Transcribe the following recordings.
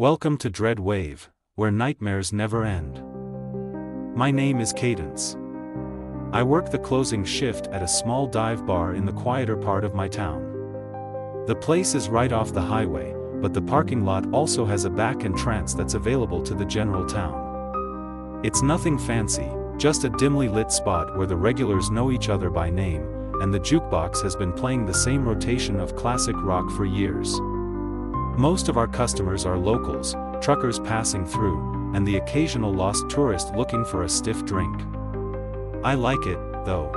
Welcome to Dread Wave, where nightmares never end. My name is Cadence. I work the closing shift at a small dive bar in the quieter part of my town. The place is right off the highway, but the parking lot also has a back entrance that's available to the general town. It's nothing fancy, just a dimly lit spot where the regulars know each other by name, and the jukebox has been playing the same rotation of classic rock for years. Most of our customers are locals, truckers passing through, and the occasional lost tourist looking for a stiff drink. I like it, though.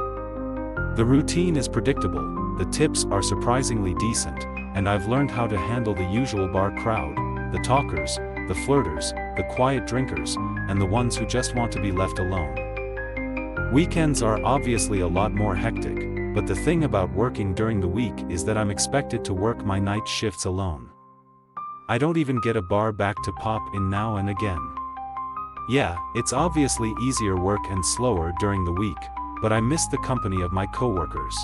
The routine is predictable, the tips are surprisingly decent, and I've learned how to handle the usual bar crowd, the talkers, the flirters, the quiet drinkers, and the ones who just want to be left alone. Weekends are obviously a lot more hectic, but the thing about working during the week is that I'm expected to work my night shifts alone. I don't even get a bar back to pop in now and again. Yeah, it's obviously easier work and slower during the week, but I miss the company of my coworkers.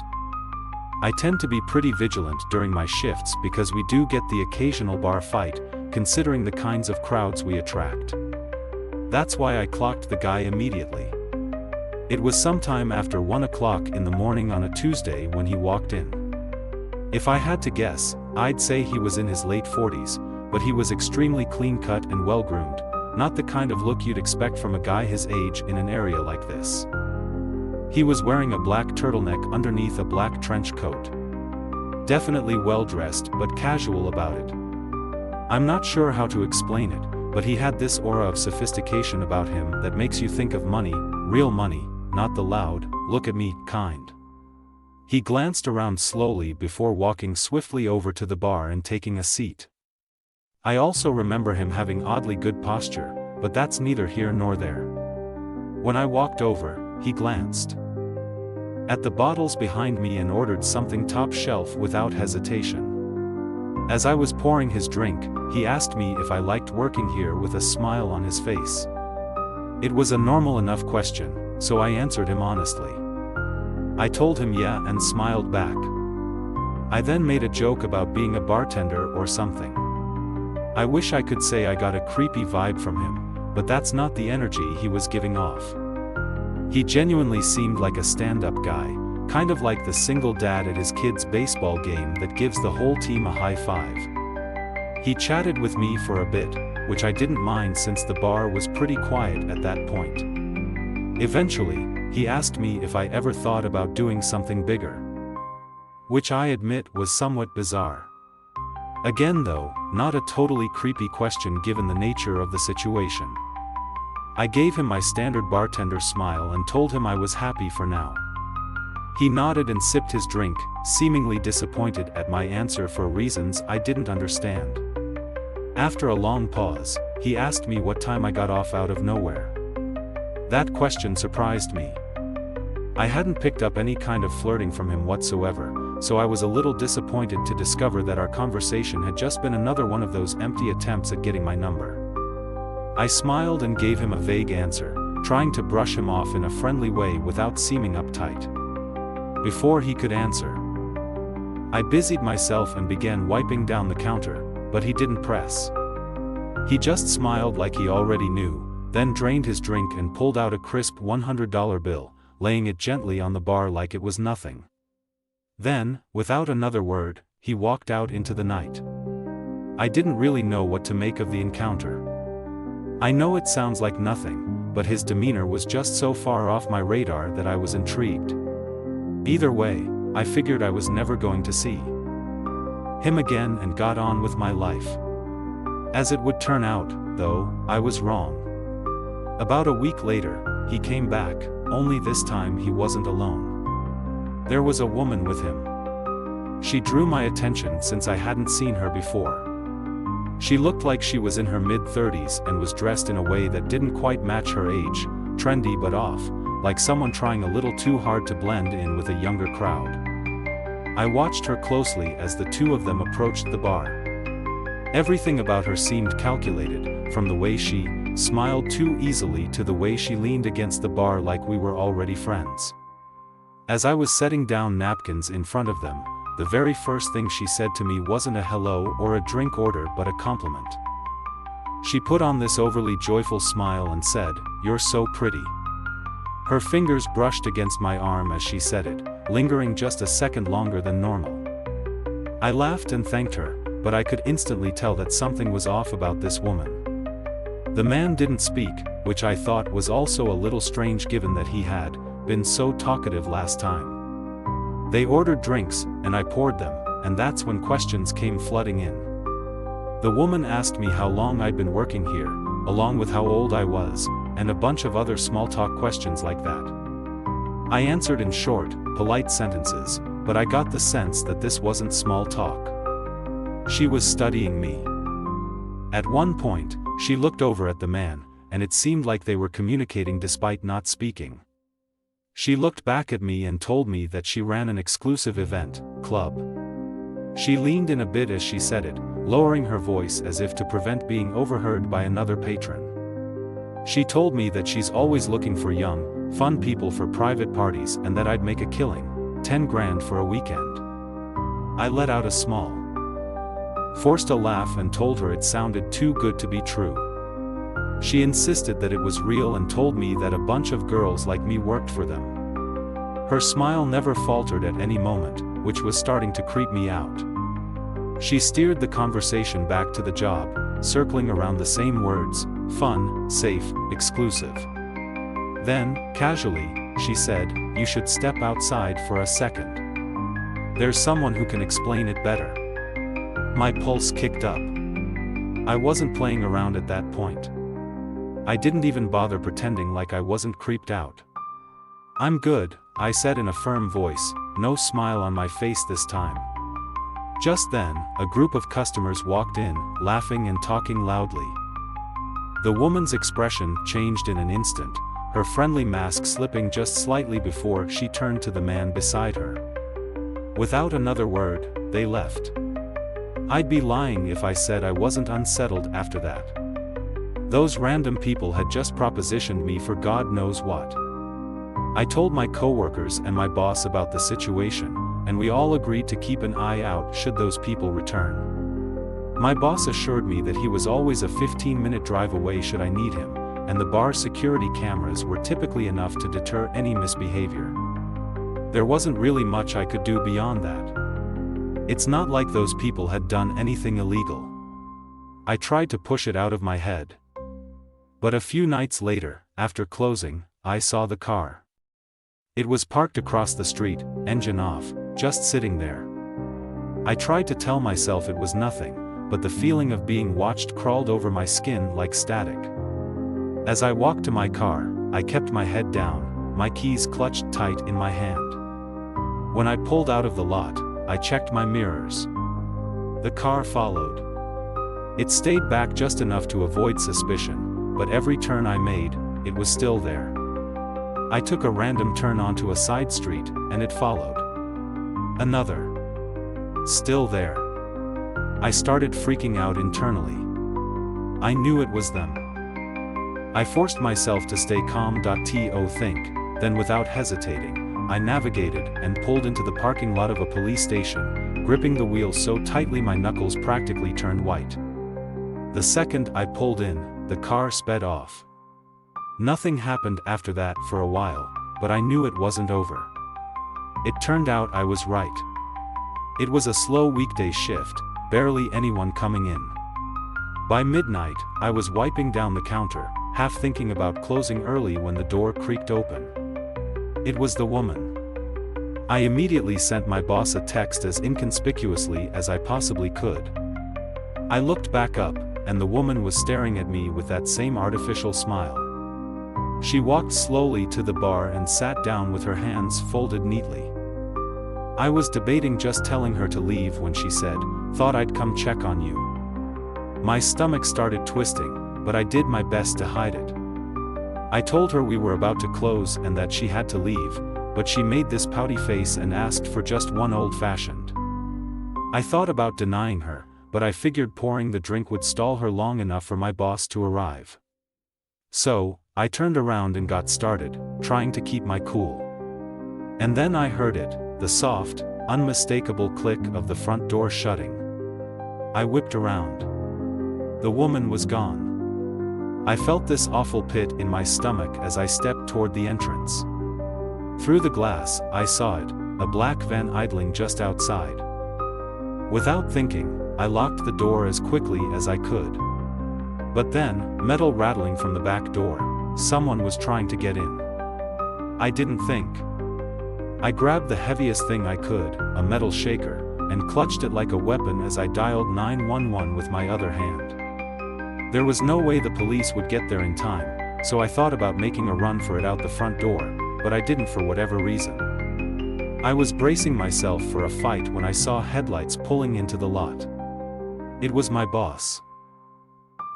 I tend to be pretty vigilant during my shifts because we do get the occasional bar fight, considering the kinds of crowds we attract. That's why I clocked the guy immediately. It was sometime after 1 o'clock in the morning on a Tuesday when he walked in. If I had to guess, I'd say he was in his late 40s, but he was extremely clean-cut and well-groomed, not the kind of look you'd expect from a guy his age in an area like this. He was wearing a black turtleneck underneath a black trench coat. Definitely well-dressed but casual about it. I'm not sure how to explain it, but he had this aura of sophistication about him that makes you think of money, real money, not the loud, look-at-me kind. He glanced around slowly before walking swiftly over to the bar and taking a seat. I also remember him having oddly good posture, but that's neither here nor there. When I walked over, he glanced at the bottles behind me and ordered something top shelf without hesitation. As I was pouring his drink, he asked me if I liked working here with a smile on his face. It was a normal enough question, so I answered him honestly. I told him yeah and smiled back. I then made a joke about being a bartender or something. I wish I could say I got a creepy vibe from him, but that's not the energy he was giving off. He genuinely seemed like a stand-up guy, kind of like the single dad at his kid's baseball game that gives the whole team a high five. He chatted with me for a bit, which I didn't mind since the bar was pretty quiet at that point. Eventually, he asked me if I ever thought about doing something bigger. Which I admit was somewhat bizarre. Again though, not a totally creepy question given the nature of the situation. I gave him my standard bartender smile and told him I was happy for now. He nodded and sipped his drink, seemingly disappointed at my answer for reasons I didn't understand. After a long pause, he asked me what time I got off out of nowhere. That question surprised me. I hadn't picked up any kind of flirting from him whatsoever, so I was a little disappointed to discover that our conversation had just been another one of those empty attempts at getting my number. I smiled and gave him a vague answer, trying to brush him off in a friendly way without seeming uptight. Before he could answer, I busied myself and began wiping down the counter, but he didn't press. He just smiled like he already knew, then drained his drink and pulled out a crisp $100 bill, laying it gently on the bar like it was nothing. Then, without another word, he walked out into the night. I didn't really know what to make of the encounter. I know it sounds like nothing, but his demeanor was just so far off my radar that I was intrigued. Either way, I figured I was never going to see him again and got on with my life. As it would turn out, though, I was wrong. About a week later, he came back, only this time he wasn't alone. There was a woman with him. She drew my attention since I hadn't seen her before. She looked like she was in her mid-30s and was dressed in a way that didn't quite match her age, trendy but off, like someone trying a little too hard to blend in with a younger crowd. I watched her closely as the two of them approached the bar. Everything about her seemed calculated, from the way she smiled too easily to the way she leaned against the bar like we were already friends. As I was setting down napkins in front of them, the very first thing she said to me wasn't a hello or a drink order but a compliment. She put on this overly joyful smile and said, "You're so pretty." Her fingers brushed against my arm as she said it, lingering just a second longer than normal. I laughed and thanked her, but I could instantly tell that something was off about this woman. The man didn't speak, which I thought was also a little strange given that he had been so talkative last time. They ordered drinks, and I poured them, and that's when questions came flooding in. The woman asked me how long I'd been working here, along with how old I was, and a bunch of other small talk questions like that. I answered in short, polite sentences, but I got the sense that this wasn't small talk. She was studying me. At one point, she looked over at the man, and it seemed like they were communicating despite not speaking. She looked back at me and told me that she ran an exclusive event club. She leaned in a bit as she said it, lowering her voice as if to prevent being overheard by another patron. She told me that she's always looking for young, fun people for private parties and that I'd make a killing, 10 grand for a weekend. I let out a small, forced a laugh and told her it sounded too good to be true. She insisted that it was real and told me that a bunch of girls like me worked for them. Her smile never faltered at any moment, which was starting to creep me out. She steered the conversation back to the job, circling around the same words: fun, safe, exclusive. Then, casually, she said, "You should step outside for a second. There's someone who can explain it better." My pulse kicked up. I wasn't playing around at that point. I didn't even bother pretending like I wasn't creeped out. "I'm good," I said in a firm voice, no smile on my face this time. Just then, a group of customers walked in, laughing and talking loudly. The woman's expression changed in an instant, her friendly mask slipping just slightly before she turned to the man beside her. Without another word, they left. I'd be lying if I said I wasn't unsettled after that. Those random people had just propositioned me for God knows what. I told my coworkers and my boss about the situation, and we all agreed to keep an eye out should those people return. My boss assured me that he was always a 15-minute drive away should I need him, and the bar security cameras were typically enough to deter any misbehavior. There wasn't really much I could do beyond that. It's not like those people had done anything illegal. I tried to push it out of my head. But a few nights later, after closing, I saw the car. It was parked across the street, engine off, just sitting there. I tried to tell myself it was nothing, but the feeling of being watched crawled over my skin like static. As I walked to my car, I kept my head down, my keys clutched tight in my hand. When I pulled out of the lot, I checked my mirrors. The car followed. It stayed back just enough to avoid suspicion, but every turn I made, it was still there. I took a random turn onto a side street, and it followed. Another. Still there. I started freaking out internally. I knew it was them. I forced myself to stay calm. To think, then without hesitating, I navigated and pulled into the parking lot of a police station, gripping the wheel so tightly my knuckles practically turned white. The second I pulled in, the car sped off. Nothing happened after that for a while, but I knew it wasn't over. It turned out I was right. It was a slow weekday shift, barely anyone coming in. By midnight, I was wiping down the counter, half thinking about closing early when the door creaked open. It was the woman. I immediately sent my boss a text as inconspicuously as I possibly could. I looked back up, and the woman was staring at me with that same artificial smile. She walked slowly to the bar and sat down with her hands folded neatly. I was debating just telling her to leave when she said, "Thought I'd come check on you." My stomach started twisting, but I did my best to hide it. I told her we were about to close and that she had to leave, but she made this pouty face and asked for just one old-fashioned. I thought about denying her, but I figured pouring the drink would stall her long enough for my boss to arrive. So, I turned around and got started, trying to keep my cool. And then I heard it, the soft, unmistakable click of the front door shutting. I whipped around. The woman was gone. I felt this awful pit in my stomach as I stepped toward the entrance. Through the glass, I saw it, a black van idling just outside. Without thinking, I locked the door as quickly as I could. But then, metal rattling from the back door, someone was trying to get in. I didn't think. I grabbed the heaviest thing I could, a metal shaker, and clutched it like a weapon as I dialed 911 with my other hand. There was no way the police would get there in time, so I thought about making a run for it out the front door, but I didn't for whatever reason. I was bracing myself for a fight when I saw headlights pulling into the lot. It was my boss.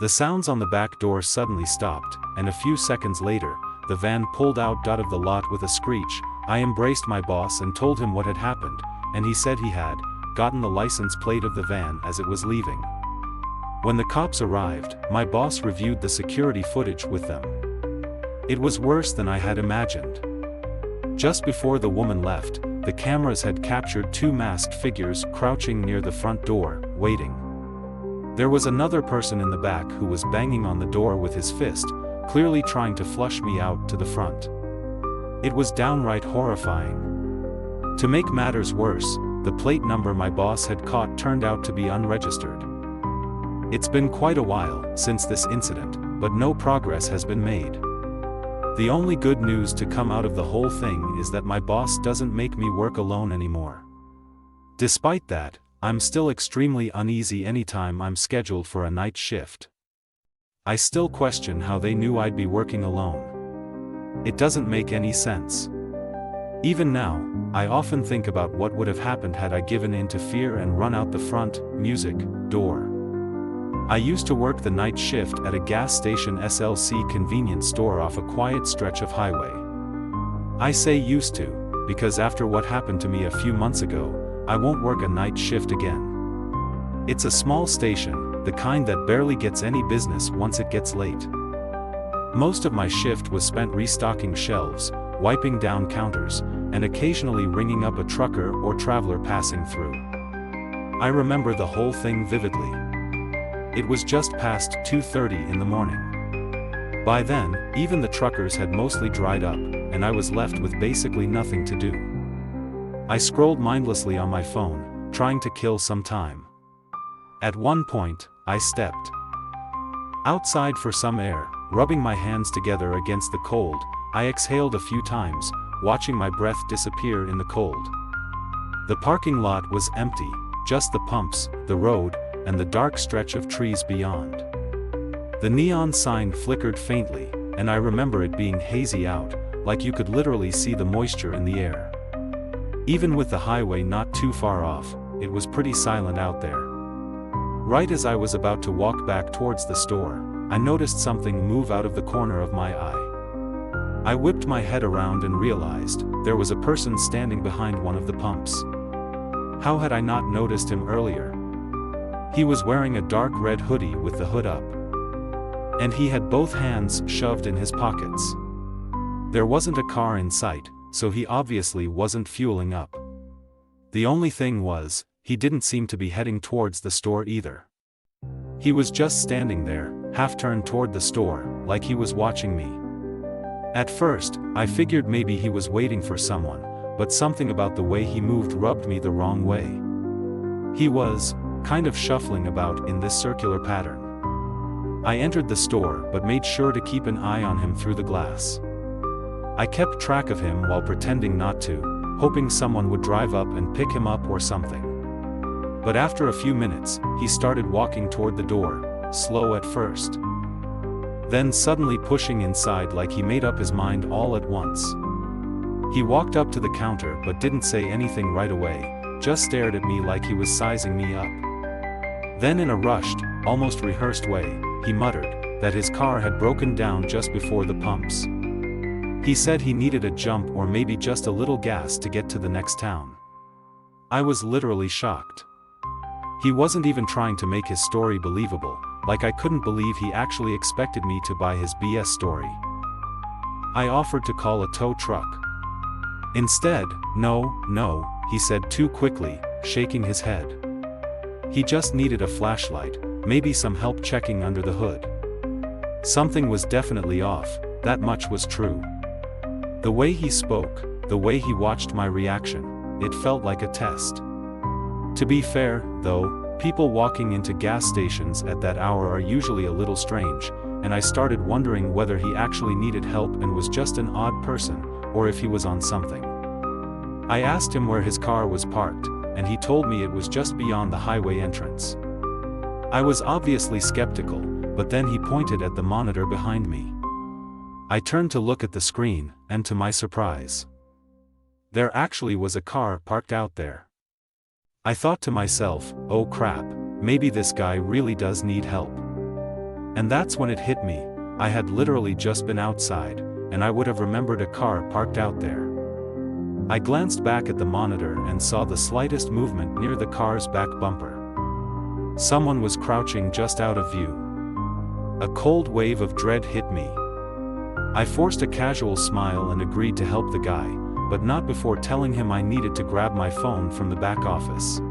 The sounds on the back door suddenly stopped, and a few seconds later, the van pulled out of the lot with a screech. I embraced my boss and told him what had happened, and he said he had gotten the license plate of the van as it was leaving. When the cops arrived, my boss reviewed the security footage with them. It was worse than I had imagined. Just before the woman left, the cameras had captured two masked figures crouching near the front door, waiting. There was another person in the back who was banging on the door with his fist, clearly trying to flush me out to the front. It was downright horrifying. To make matters worse, the plate number my boss had caught turned out to be unregistered. It's been quite a while since this incident, but no progress has been made. The only good news to come out of the whole thing is that my boss doesn't make me work alone anymore. Despite that, I'm still extremely uneasy anytime I'm scheduled for a night shift. I still question how they knew I'd be working alone. It doesn't make any sense. Even now, I often think about what would have happened had I given in to fear and run out the front door. I used to work the night shift at a gas station SLC convenience store off a quiet stretch of highway. I say used to, because after what happened to me a few months ago, I won't work a night shift again. It's a small station, the kind that barely gets any business once it gets late. Most of my shift was spent restocking shelves, wiping down counters, and occasionally ringing up a trucker or traveler passing through. I remember the whole thing vividly. It was just past 2:30 in the morning. By then, even the truckers had mostly dried up, and I was left with basically nothing to do. I scrolled mindlessly on my phone, trying to kill some time. At one point, I stepped outside for some air, rubbing my hands together against the cold. I exhaled a few times, watching my breath disappear in the cold. The parking lot was empty, just the pumps, the road, and the dark stretch of trees beyond. The neon sign flickered faintly, and I remember it being hazy out, like you could literally see the moisture in the air. Even with the highway not too far off, it was pretty silent out there. Right as I was about to walk back towards the store, I noticed something move out of the corner of my eye. I whipped my head around and realized there was a person standing behind one of the pumps. How had I not noticed him earlier? He was wearing a dark red hoodie with the hood up. And he had both hands shoved in his pockets. There wasn't a car in sight, so he obviously wasn't fueling up. The only thing was, he didn't seem to be heading towards the store either. He was just standing there, half turned toward the store, like he was watching me. At first, I figured maybe he was waiting for someone, but something about the way he moved rubbed me the wrong way. He was kind of shuffling about in this circular pattern. I entered the store but made sure to keep an eye on him through the glass. I kept track of him while pretending not to, hoping someone would drive up and pick him up or something. But after a few minutes, he started walking toward the door, slow at first. Then suddenly pushing inside like he made up his mind all at once. He walked up to the counter but didn't say anything right away, just stared at me like he was sizing me up. Then in a rushed, almost rehearsed way, he muttered that his car had broken down just before the pumps. He said he needed a jump or maybe just a little gas to get to the next town. I was literally shocked. He wasn't even trying to make his story believable, like I couldn't believe he actually expected me to buy his BS story. I offered to call a tow truck. Instead, no, he said too quickly, shaking his head. He just needed a flashlight, maybe some help checking under the hood. Something was definitely off, that much was true. The way he spoke, the way he watched my reaction, it felt like a test. To be fair, though, people walking into gas stations at that hour are usually a little strange, and I started wondering whether he actually needed help and was just an odd person, or if he was on something. I asked him where his car was parked, and he told me it was just beyond the highway entrance. I was obviously skeptical, but then he pointed at the monitor behind me. I turned to look at the screen, and to my surprise, there actually was a car parked out there. I thought to myself, oh crap, maybe this guy really does need help. And that's when it hit me, I had literally just been outside, and I would have remembered a car parked out there. I glanced back at the monitor and saw the slightest movement near the car's back bumper. Someone was crouching just out of view. A cold wave of dread hit me. I forced a casual smile and agreed to help the guy, but not before telling him I needed to grab my phone from the back office.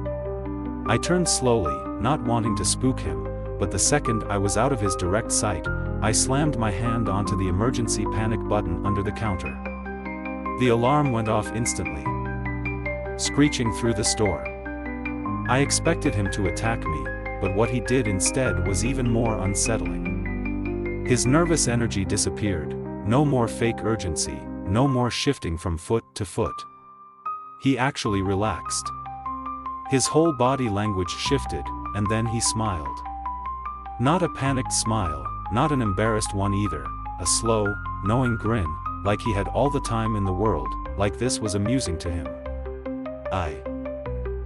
I turned slowly, not wanting to spook him, but the second I was out of his direct sight, I slammed my hand onto the emergency panic button under the counter. The alarm went off instantly, screeching through the store. I expected him to attack me, but what he did instead was even more unsettling. His nervous energy disappeared, no more fake urgency, no more shifting from foot to foot. He actually relaxed. His whole body language shifted, and then he smiled. Not a panicked smile, not an embarrassed one either, a slow, knowing grin, like he had all the time in the world, like this was amusing to him.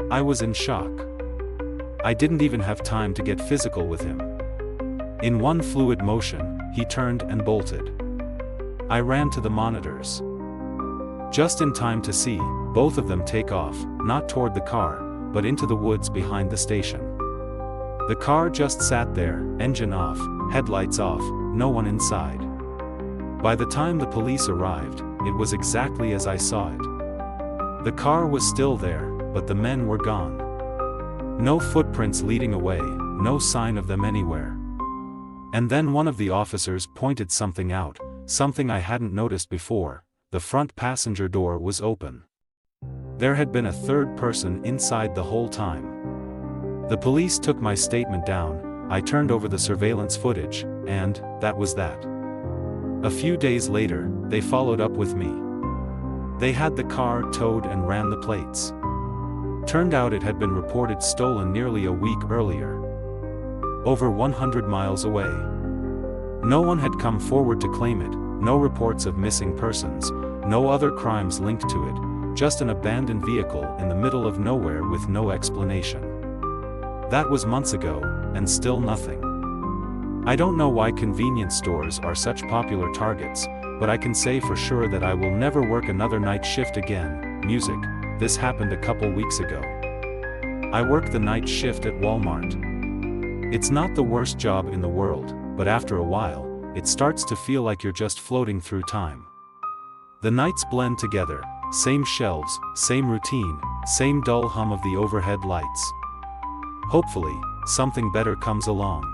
I was in shock. I didn't even have time to get physical with him. In one fluid motion, he turned and bolted. I ran to the monitors. Just in time to see both of them take off, not toward the car, but into the woods behind the station. The car just sat there, engine off, headlights off, no one inside. By the time the police arrived, it was exactly as I saw it. The car was still there, but the men were gone. No footprints leading away, no sign of them anywhere. And then one of the officers pointed something out, something I hadn't noticed before. The front passenger door was open. There had been a third person inside the whole time. The police took my statement down, I turned over the surveillance footage, and that was that. A few days later, they followed up with me. They had the car towed and ran the plates. Turned out it had been reported stolen nearly a week earlier. Over 100 miles away. No one had come forward to claim it, no reports of missing persons, no other crimes linked to it, just an abandoned vehicle in the middle of nowhere with no explanation. That was months ago, and still nothing. I don't know why convenience stores are such popular targets, but I can say for sure that I will never work another night shift again. Music, this happened a couple weeks ago. I work the night shift at Walmart. It's not the worst job in the world, but after a while, it starts to feel like you're just floating through time. The nights blend together, same shelves, same routine, same dull hum of the overhead lights. Hopefully, something better comes along.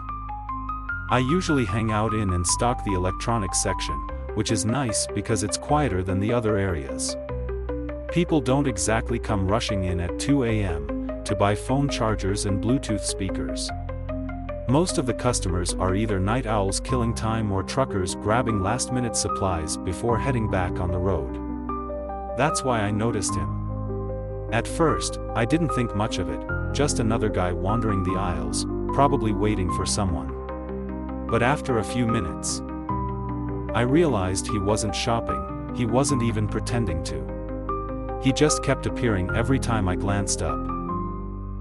I usually hang out in and stock the electronics section, which is nice because it's quieter than the other areas. People don't exactly come rushing in at 2 a.m. to buy phone chargers and Bluetooth speakers. Most of the customers are either night owls killing time or truckers grabbing last-minute supplies before heading back on the road. That's why I noticed him. At first, I didn't think much of it, just another guy wandering the aisles, probably waiting for someone. But after a few minutes, I realized he wasn't shopping, he wasn't even pretending to. He just kept appearing every time I glanced up.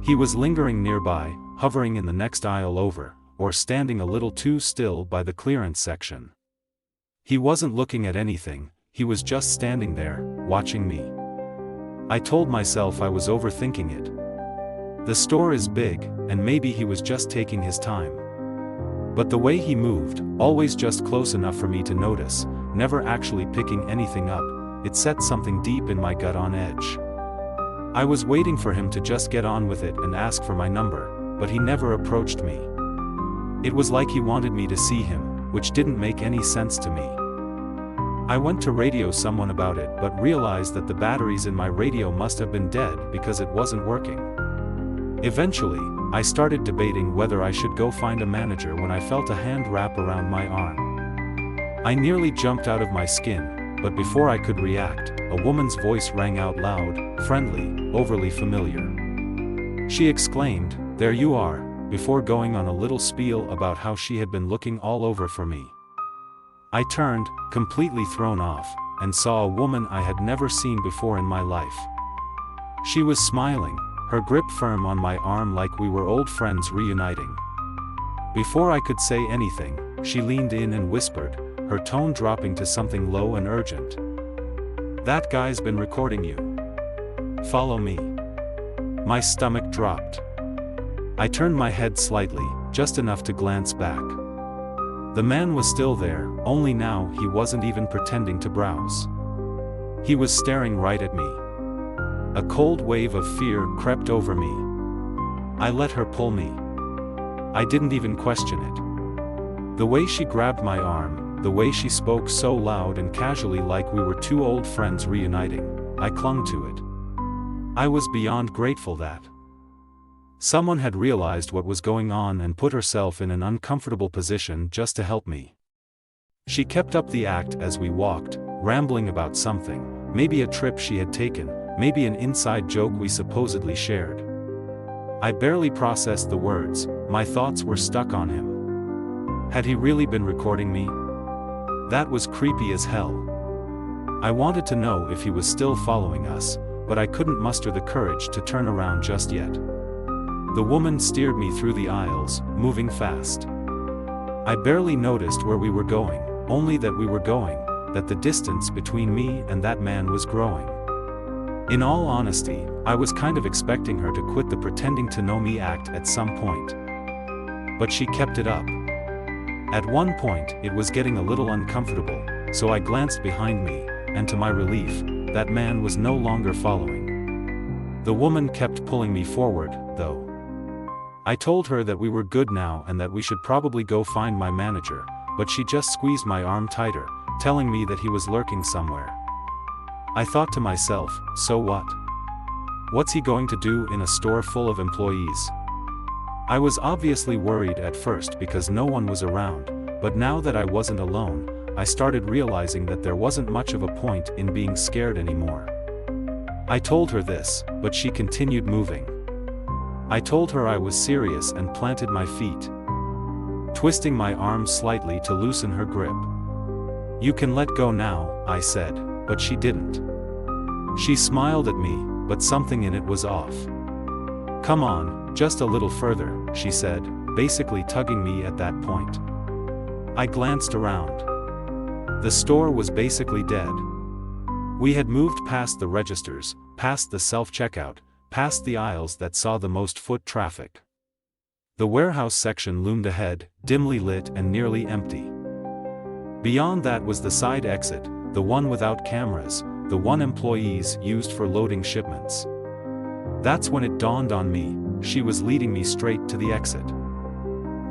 He was lingering nearby, hovering in the next aisle over, or standing a little too still by the clearance section. He wasn't looking at anything, he was just standing there, watching me. I told myself I was overthinking it. The store is big, and maybe he was just taking his time. But the way he moved, always just close enough for me to notice, never actually picking anything up, it set something deep in my gut on edge. I was waiting for him to just get on with it and ask for my number, but he never approached me. It was like he wanted me to see him, which didn't make any sense to me. I went to radio someone about it but realized that the batteries in my radio must have been dead because it wasn't working. Eventually, I started debating whether I should go find a manager when I felt a hand wrap around my arm. I nearly jumped out of my skin, but before I could react, a woman's voice rang out loud, friendly, overly familiar. She exclaimed, "There you are," before going on a little spiel about how she had been looking all over for me. I turned, completely thrown off, and saw a woman I had never seen before in my life. She was smiling, her grip firm on my arm like we were old friends reuniting. Before I could say anything, she leaned in and whispered, her tone dropping to something low and urgent. "That guy's been recording you. Follow me." My stomach dropped. I turned my head slightly, just enough to glance back. The man was still there, only now he wasn't even pretending to browse. He was staring right at me. A cold wave of fear crept over me. I let her pull me. I didn't even question it. The way she grabbed my arm, the way she spoke so loud and casually like we were two old friends reuniting, I clung to it. I was beyond grateful that someone had realized what was going on and put herself in an uncomfortable position just to help me. She kept up the act as we walked, rambling about something, maybe a trip she had taken, maybe an inside joke we supposedly shared. I barely processed the words, my thoughts were stuck on him. Had he really been recording me? That was creepy as hell. I wanted to know if he was still following us, but I couldn't muster the courage to turn around just yet. The woman steered me through the aisles, moving fast. I barely noticed where we were going, only that we were going, that the distance between me and that man was growing. In all honesty, I was kind of expecting her to quit the pretending to know me act at some point. But she kept it up. At one point, it was getting a little uncomfortable, so I glanced behind me, and to my relief, that man was no longer following. The woman kept pulling me forward, though. I told her that we were good now and that we should probably go find my manager, but she just squeezed my arm tighter, telling me that he was lurking somewhere. I thought to myself, so what? What's he going to do in a store full of employees? I was obviously worried at first because no one was around, but now that I wasn't alone, I started realizing that there wasn't much of a point in being scared anymore. I told her this, but she continued moving. I told her I was serious and planted my feet, twisting my arm slightly to loosen her grip. "You can let go now," I said, but she didn't. She smiled at me, but something in it was off. "Come on, just a little further," she said, basically tugging me at that point. I glanced around. The store was basically dead. We had moved past the registers, past the self-checkout, past the aisles that saw the most foot traffic. The warehouse section loomed ahead, dimly lit and nearly empty. Beyond that was the side exit, the one without cameras, the one employees used for loading shipments. That's when it dawned on me, she was leading me straight to the exit.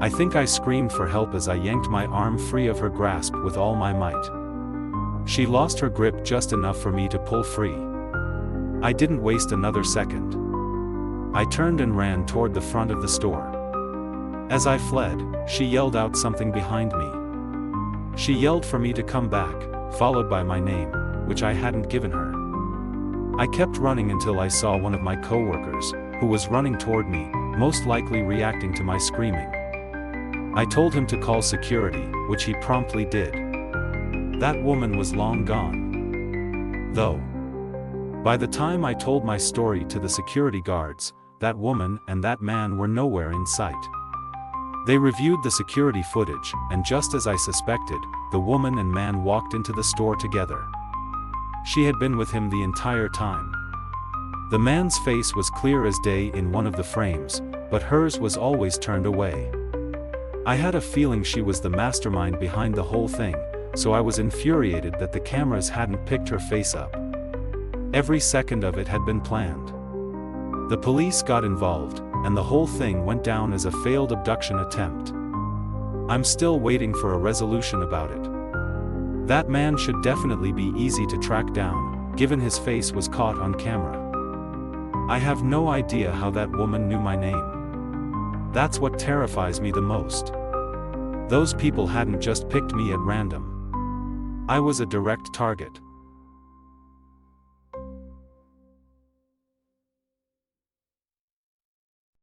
I think I screamed for help as I yanked my arm free of her grasp with all my might. She lost her grip just enough for me to pull free. I didn't waste another second. I turned and ran toward the front of the store. As I fled, she yelled out something behind me. She yelled for me to come back, followed by my name, which I hadn't given her. I kept running until I saw one of my coworkers, who was running toward me, most likely reacting to my screaming. I told him to call security, which he promptly did. That woman was long gone, though. By the time I told my story to the security guards, that woman and that man were nowhere in sight. They reviewed the security footage, and just as I suspected, the woman and man walked into the store together. She had been with him the entire time. The man's face was clear as day in one of the frames, but hers was always turned away. I had a feeling she was the mastermind behind the whole thing, so I was infuriated that the cameras hadn't picked her face up. Every second of it had been planned. The police got involved, and the whole thing went down as a failed abduction attempt. I'm still waiting for a resolution about it. That man should definitely be easy to track down, given his face was caught on camera. I have no idea how that woman knew my name. That's what terrifies me the most. Those people hadn't just picked me at random. I was a direct target.